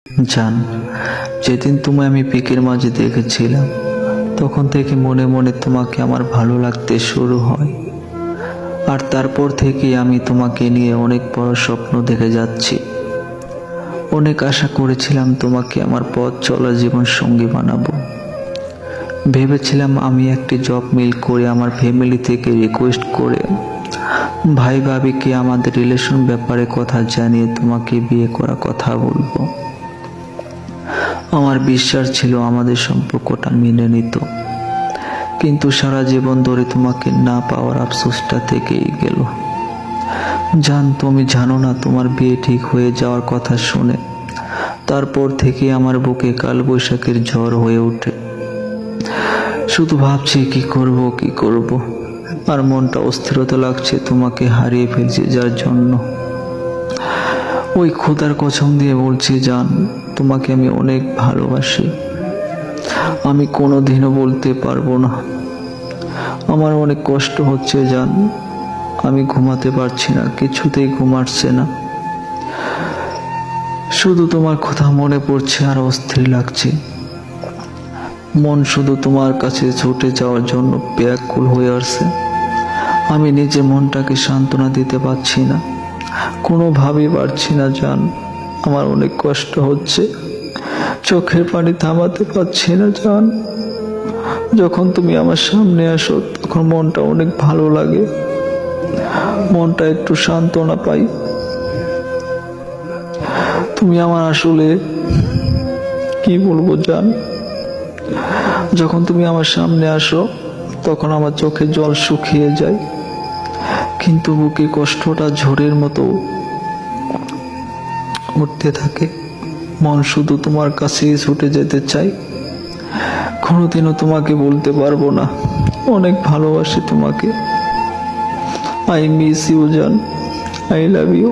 জান, যেদিন তোমায় আমি পিকের মাঝে দেখেছিলাম তখন থেকে মনে মনে তোমাকে আমার ভালো লাগতে শুরু হয়। আর তারপর থেকেই আমি তোমাকে নিয়ে অনেক বড় স্বপ্ন দেখে যাচ্ছি। অনেক আশা করেছিলাম তোমাকে আমার পথ চলা জীবন সঙ্গী বানাবো। ভেবেছিলাম আমি একটি জব মিল করে আমার ফ্যামিলি থেকে রিকোয়েস্ট করে ভাই ভাবিকে আমাদের রিলেশন ব্যাপারে কথা জানিয়ে তোমাকে বিয়ে করার কথা বলবো। আমার বিশ্বাস ছিল আমাদের সম্পর্কটা মেনে নিত, কিন্তু সারা জীবন ধরে তোমাকে না পাওয়ার আফসোসটা থেকেই গেল। জান, তুমি জানো না, তোমার বিয়ে ঠিক হয়ে যাওয়ার কথা শুনে তারপর থেকে আমার বুকে কালবৈশাখীর ঝড় হয়ে ওঠে। শুধু ভাবছি কি করব, আর মনটা অস্থিরতা লাগছে তোমাকে হারিয়ে ফেলছি যার জন্য। ওই খোদার কসম দিয়ে বলছি জান, তোমাকে আমি অনেক ভালোবাসি। আমি কোনোদিনও বলতে পারবো না। আমার অনেক কষ্ট হচ্ছে জান, আমি ঘুমাতে পারছি না, কিছুতেই ঘুম আসছে না। শুধু তোমার কথা মনে পড়ছে আর অস্থির লাগছে। মন শুধু তোমার কাছে ছুটে যাওয়ার জন্য ব্যাকুল হয়ে আসছে। আমি নিজে মনটাকে সান্ত্বনা দিতে পারছি না, কোনোভাবেই পারছি না জান। আমার অনেক কষ্ট হচ্ছে, চোখের পানি থামাতে পারছি না জান। যখন তুমি আমার সামনে আসো তখন মনটা অনেক ভালো লাগে, মনটা একটু সান্ত্বনা পাই। তুমি আমার আসলে কি বলবো জান, যখন তুমি আমার সামনে আসো তখন আমার চোখে জল শুকিয়ে যায়, কিন্তু বুকে কষ্টটা ঝড়ের মতো উঠতে থাকে। মন শুধু তোমার কাছেই ছুটে যেতে চাই। কোনোদিনও তোমাকে বলতে পারবো না অনেক ভালোবাসি তোমাকে। আই মিস ইউ জান, আই লাভ ইউ।